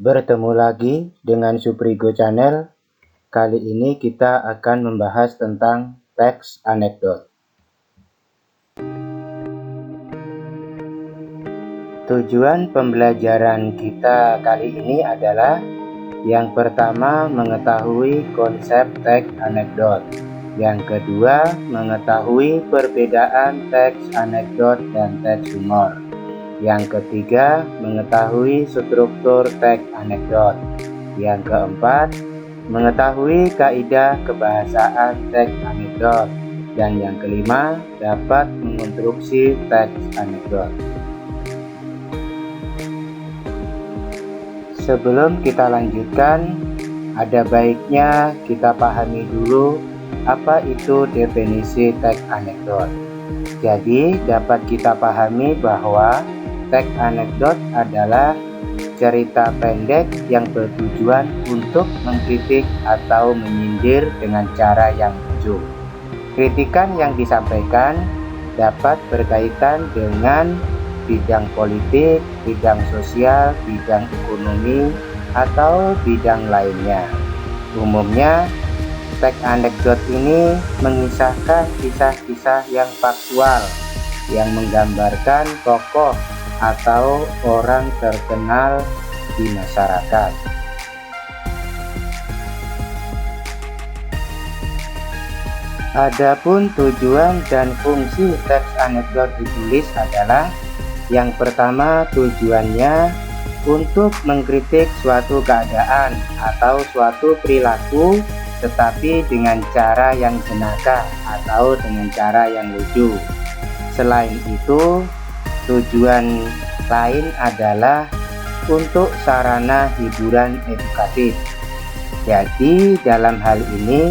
Bertemu lagi dengan Suprigo Channel. Kali ini kita akan membahas tentang teks anekdot. Tujuan pembelajaran kita kali ini adalah yang pertama mengetahui konsep teks anekdot. Yang kedua mengetahui perbedaan teks anekdot dan teks humor. Yang ketiga, mengetahui struktur teks anekdot. Yang keempat, mengetahui kaidah kebahasaan teks anekdot. Dan yang kelima, dapat mengonstruksi teks anekdot. Sebelum kita lanjutkan, ada baiknya kita pahami dulu apa itu definisi teks anekdot. Jadi, dapat kita pahami bahwa teks anekdot adalah cerita pendek yang bertujuan untuk mengkritik atau menyindir dengan cara yang lucu. Kritikan yang disampaikan dapat berkaitan dengan bidang politik, bidang sosial, bidang ekonomi, atau bidang lainnya. Umumnya, teks anekdot ini mengisahkan kisah-kisah yang faktual yang menggambarkan tokoh atau orang terkenal di masyarakat. Adapun tujuan dan fungsi teks anekdot ditulis adalah yang pertama, tujuannya untuk mengkritik suatu keadaan atau suatu perilaku, tetapi dengan cara yang jenaka atau dengan cara yang lucu. Selain itu, tujuan lain adalah untuk sarana hiburan edukatif. Jadi dalam hal ini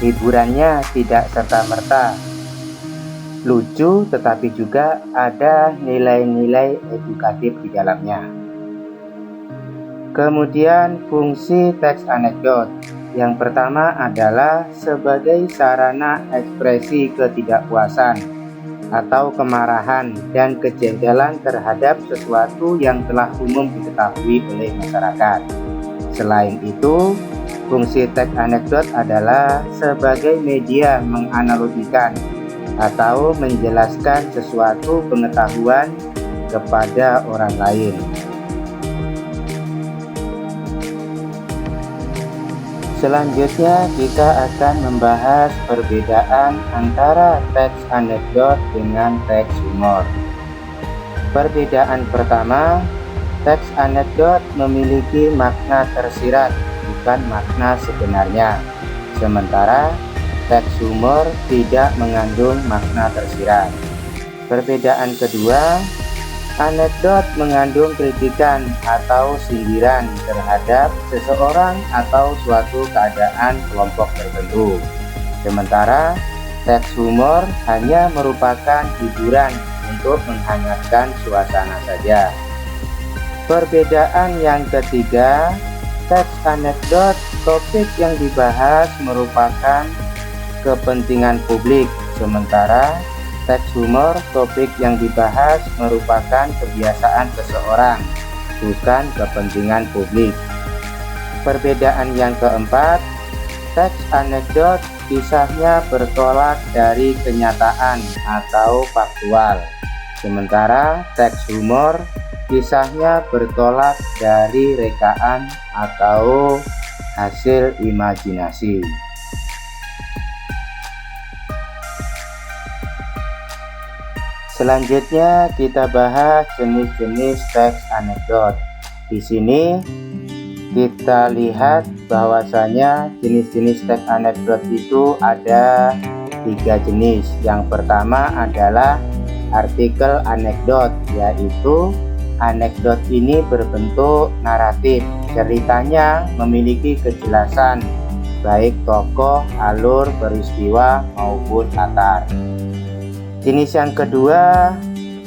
hiburannya tidak serta-merta lucu, tetapi juga ada nilai-nilai edukatif di dalamnya. Kemudian fungsi teks anekdot yang pertama adalah sebagai sarana ekspresi ketidakpuasan atau kemarahan dan kejengkelan terhadap sesuatu yang telah umum diketahui oleh masyarakat. Selain itu, fungsi teks anekdot adalah sebagai media menganalogikan atau menjelaskan sesuatu pengetahuan kepada orang lain. Selanjutnya kita akan membahas perbedaan antara teks anekdot dengan teks humor. Perbedaan pertama, teks anekdot memiliki makna tersirat, bukan makna sebenarnya. Sementara teks humor tidak mengandung makna tersirat. Perbedaan kedua, anekdot mengandung kritikan atau sindiran terhadap seseorang atau suatu keadaan kelompok tertentu. Sementara teks humor hanya merupakan hiburan untuk menghangatkan suasana saja. Perbedaan yang ketiga, teks anekdot topik yang dibahas merupakan kepentingan publik, sementara teks humor topik yang dibahas merupakan kebiasaan seseorang, bukan kepentingan publik. Perbedaan yang keempat, teks anekdot kisahnya bertolak dari kenyataan atau faktual, sementara teks humor kisahnya bertolak dari rekaan atau hasil imajinasi. Selanjutnya kita bahas jenis-jenis teks anekdot. Di sini kita lihat bahwasanya jenis-jenis teks anekdot itu ada 3 jenis. Yang pertama adalah artikel anekdot, yaitu anekdot ini berbentuk naratif. Ceritanya memiliki kejelasan, baik tokoh, alur, peristiwa maupun latar. Jenis yang kedua,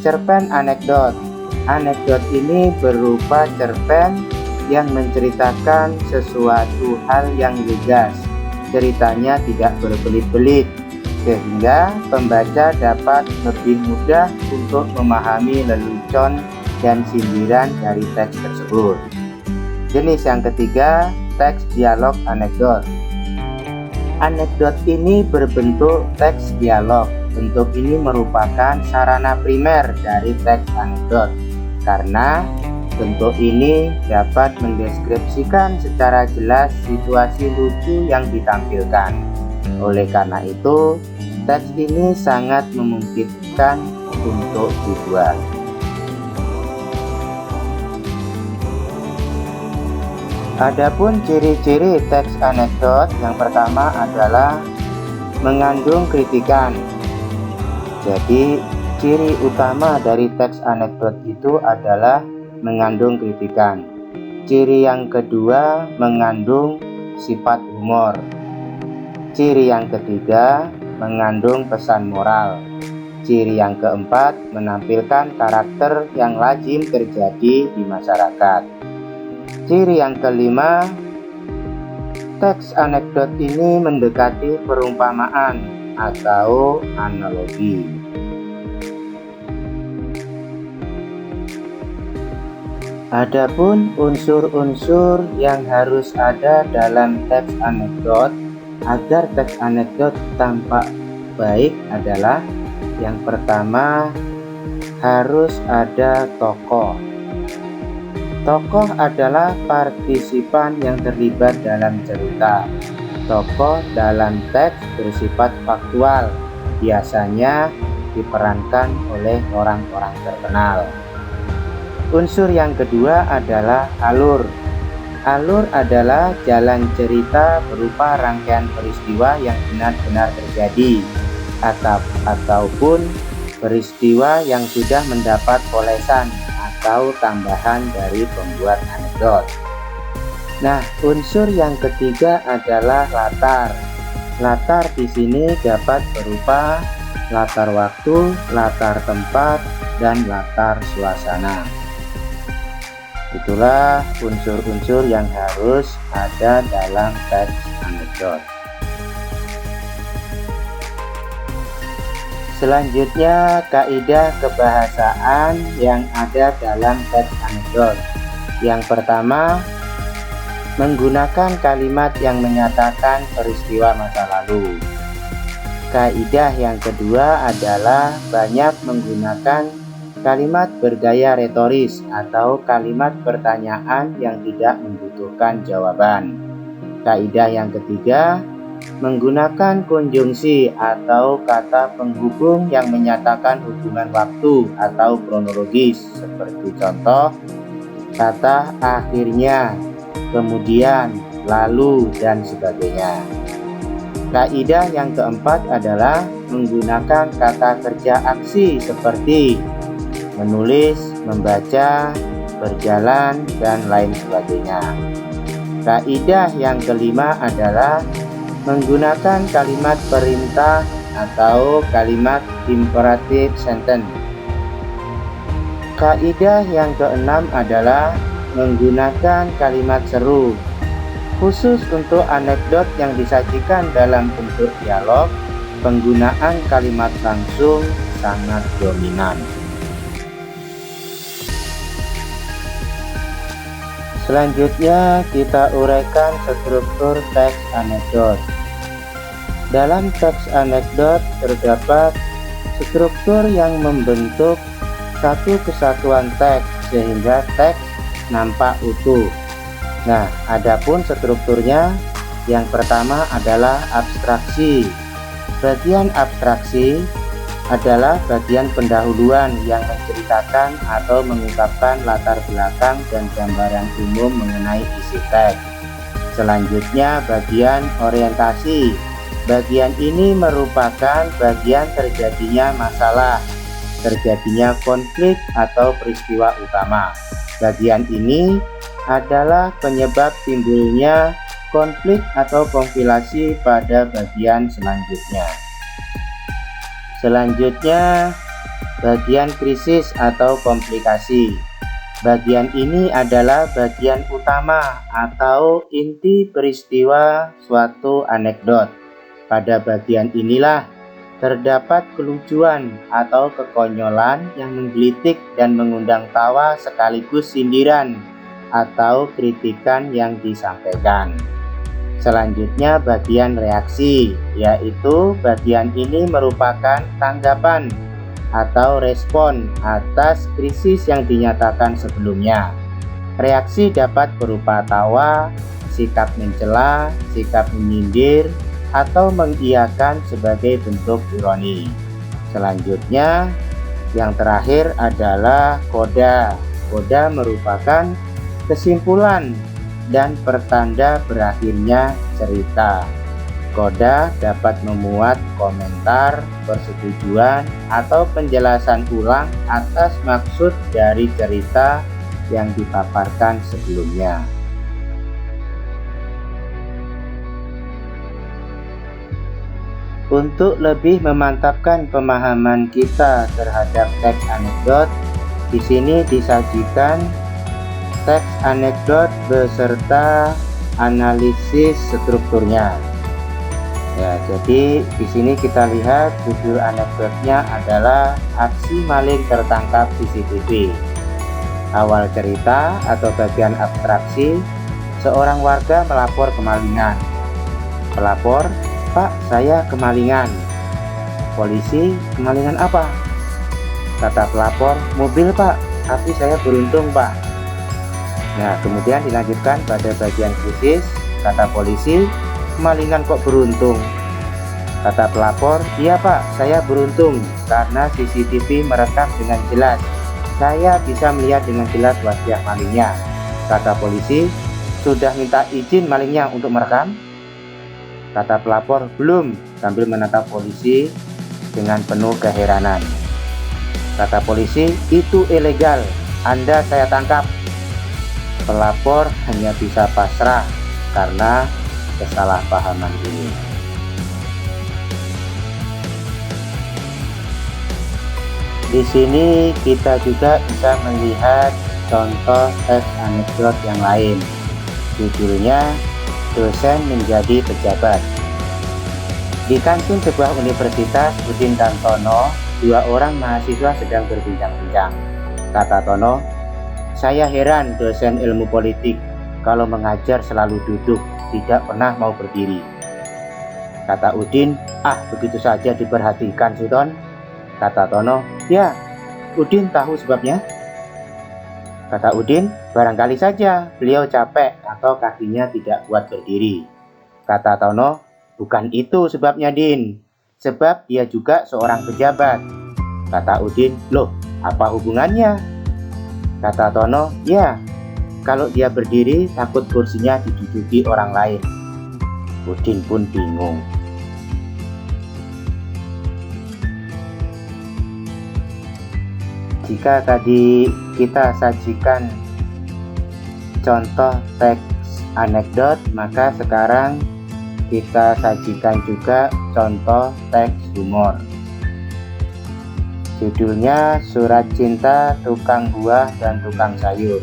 cerpen anekdot. Anekdot ini berupa cerpen yang menceritakan sesuatu hal yang lugas. Ceritanya tidak berbelit-belit, sehingga pembaca dapat lebih mudah untuk memahami lelucon dan sindiran dari teks tersebut. Jenis yang ketiga, teks dialog anekdot. Anekdot ini berbentuk teks dialog. Bentuk ini merupakan sarana primer dari teks anekdot karena bentuk ini dapat mendeskripsikan secara jelas situasi lucu yang ditampilkan. Oleh karena itu, teks ini sangat memungkinkan untuk dibuat. Adapun ciri-ciri teks anekdot, yang pertama adalah mengandung kritikan. Jadi, ciri utama dari teks anekdot itu adalah mengandung kritikan. Ciri yang kedua, mengandung sifat humor. Ciri yang ketiga, mengandung pesan moral. Ciri yang keempat, menampilkan karakter yang lazim terjadi di masyarakat. Ciri yang kelima, teks anekdot ini mendekati perumpamaan atau analogi. Adapun unsur-unsur yang harus ada dalam teks anekdot agar teks anekdot tampak baik adalah yang pertama, harus ada tokoh. Tokoh adalah partisipan yang terlibat dalam cerita. Tokoh dalam teks bersifat faktual, biasanya diperankan oleh orang-orang terkenal. Unsur yang kedua adalah alur. Alur adalah jalan cerita berupa rangkaian peristiwa yang benar-benar terjadi ataupun peristiwa yang sudah mendapat polesan atau tambahan dari pembuat anekdot. Nah, unsur yang ketiga adalah latar. Latar di sini dapat berupa latar waktu, latar tempat, dan latar suasana. Itulah unsur-unsur yang harus ada dalam teks anekdot. Selanjutnya, kaidah kebahasaan yang ada dalam teks anekdot. Yang pertama, menggunakan kalimat yang menyatakan peristiwa masa lalu. Kaidah yang kedua adalah banyak menggunakan kalimat bergaya retoris atau kalimat pertanyaan yang tidak membutuhkan jawaban. Kaidah yang ketiga, menggunakan konjungsi atau kata penghubung yang menyatakan hubungan waktu atau kronologis, seperti contoh kata akhirnya, kemudian, lalu, dan sebagainya. Kaidah yang keempat adalah menggunakan kata kerja aksi seperti menulis, membaca, berjalan, dan lain sebagainya. Kaidah yang kelima adalah menggunakan kalimat perintah atau kalimat imperative sentence. Kaidah yang keenam adalah menggunakan kalimat seru. Khusus untuk anekdot yang disajikan dalam bentuk dialog, penggunaan kalimat langsung sangat dominan. Selanjutnya kita uraikan struktur teks anekdot. Dalam teks anekdot terdapat struktur yang membentuk satu kesatuan teks sehingga teks nampak utuh. Nah, adapun strukturnya, yang pertama adalah abstraksi. Bagian abstraksi adalah bagian pendahuluan yang menceritakan atau mengungkapkan latar belakang dan gambaran umum mengenai isi teks. Selanjutnya, bagian orientasi. Bagian ini merupakan bagian terjadinya masalah, terjadinya konflik atau peristiwa utama. Bagian ini adalah penyebab timbulnya konflik atau kompilasi pada bagian selanjutnya. Selanjutnya, bagian krisis atau komplikasi. Bagian ini adalah bagian utama atau inti peristiwa suatu anekdot. Pada bagian inilah terdapat kelucuan atau kekonyolan yang menggelitik dan mengundang tawa sekaligus sindiran atau kritikan yang disampaikan. Selanjutnya bagian reaksi, yaitu bagian ini merupakan tanggapan atau respon atas krisis yang dinyatakan sebelumnya. Reaksi dapat berupa tawa, sikap mencela, sikap menyindir, atau mengiyakan sebagai bentuk ironi. Selanjutnya, yang terakhir adalah koda. Koda merupakan kesimpulan dan pertanda berakhirnya cerita. Koda dapat memuat komentar, persetujuan, atau penjelasan ulang atas maksud dari cerita yang dipaparkan sebelumnya. Untuk lebih memantapkan pemahaman kita terhadap teks anekdot, di sini disajikan teks anekdot beserta analisis strukturnya. Ya, jadi di sini kita lihat judul anekdotnya adalah aksi maling tertangkap CCTV. Awal cerita atau bagian abstraksi, seorang warga melapor kemalingan. Pelapor, "Pak, saya kemalingan." Polisi, "Kemalingan apa?" Kata pelapor, "Mobil, Pak, tapi saya beruntung, Pak." Nah, kemudian dilanjutkan pada bagian krisis. Kata polisi, "Kemalingan kok beruntung?" Kata pelapor, "Iya, Pak, saya beruntung karena CCTV merekam dengan jelas. Saya bisa melihat dengan jelas wajah malingnya." Kata polisi, "Sudah minta izin malingnya untuk merekam?" Kata pelapor, "Belum," sambil menatap polisi dengan penuh keheranan. Kata polisi, "Itu ilegal, Anda saya tangkap." Pelapor hanya bisa pasrah karena kesalahpahaman ini. Di sini kita juga bisa melihat contoh teks anekdot yang lain. Judulnya "Dosen Menjadi Pejabat". Di kantin sebuah universitas, Udin dan Tono, dua orang mahasiswa sedang berbincang-bincang. Kata Tono, "Saya heran dosen ilmu politik, kalau mengajar selalu duduk, tidak pernah mau berdiri." Kata Udin, "Begitu saja diperhatikan, Suton." Kata Tono, "Ya, Udin tahu sebabnya?" Kata Udin, "Barangkali saja beliau capek atau kakinya tidak kuat berdiri." Kata Tono, "Bukan itu sebabnya, Din. Sebab dia juga seorang pejabat." Kata Udin, "Loh, apa hubungannya?" Kata Tono, "Ya, kalau dia berdiri takut kursinya diduduki orang lain." Udin pun bingung. Jika tadi kita sajikan contoh teks anekdot, maka sekarang kita sajikan juga contoh teks humor. Judulnya Surat Cinta Tukang Buah dan Tukang Sayur.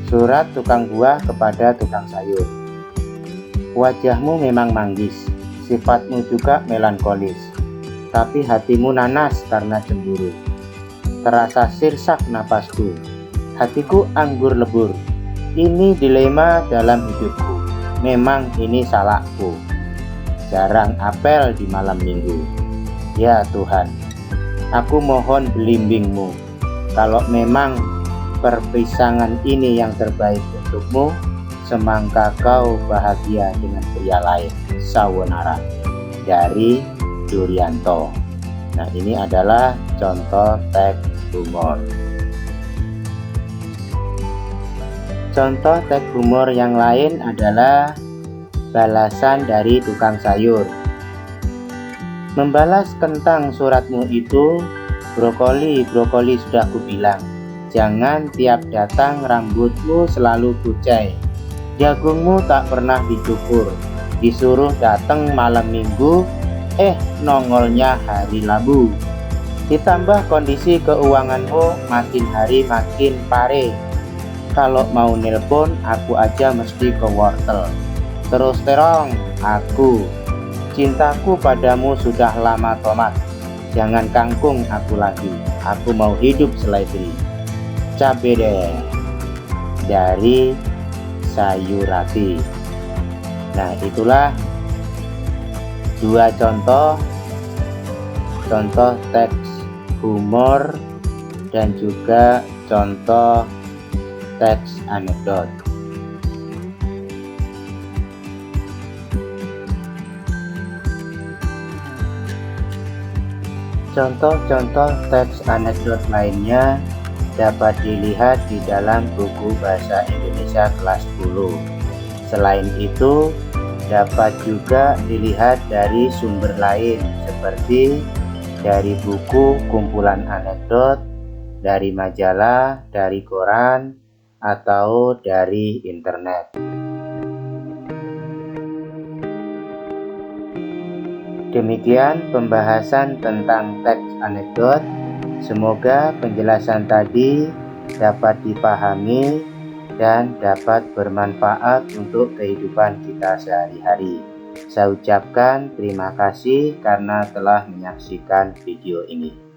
Surat tukang buah kepada tukang sayur. "Wajahmu memang manggis, sifatmu juga melankolis, tapi hatimu nanas karena cemburu. Terasa sirsak napasku, hatiku anggur lebur. Ini dilema dalam hidupku, memang ini salahku. Jarang apel di malam minggu. Ya Tuhan, aku mohon belimbingmu. Kalau memang perpisahan ini yang terbaik untukmu, semangka kau bahagia dengan pria lain." Sawonara, dari Durianto. Nah, ini adalah contoh teks humor. Contoh teks humor yang lain adalah balasan dari tukang sayur. "Membalas kentang suratmu itu, brokoli sudah kubilang. Jangan tiap datang rambutmu selalu kucai. Jagungmu tak pernah dicukur. Disuruh datang malam minggu, nongolnya hari Rabu. Ditambah kondisi keuanganmu makin hari makin pare. Kalau mau nelpon aku aja mesti ke wortel. Terus terong aku. Cintaku padamu sudah lama tomat. Jangan kangkung aku lagi. Aku mau hidup seledri. Cabe deh." dari Sayurati. Nah, itulah dua contoh teks humor dan juga contoh teks anekdot. Contoh-contoh teks anekdot lainnya dapat dilihat di dalam buku Bahasa Indonesia kelas 10. Selain itu, dapat juga dilihat dari sumber lain seperti dari buku kumpulan anekdot, dari majalah, dari koran, atau dari internet. Demikian pembahasan tentang teks anekdot. Semoga penjelasan tadi dapat dipahami dan dapat bermanfaat untuk kehidupan kita sehari-hari. Saya ucapkan terima kasih karena telah menyaksikan video ini.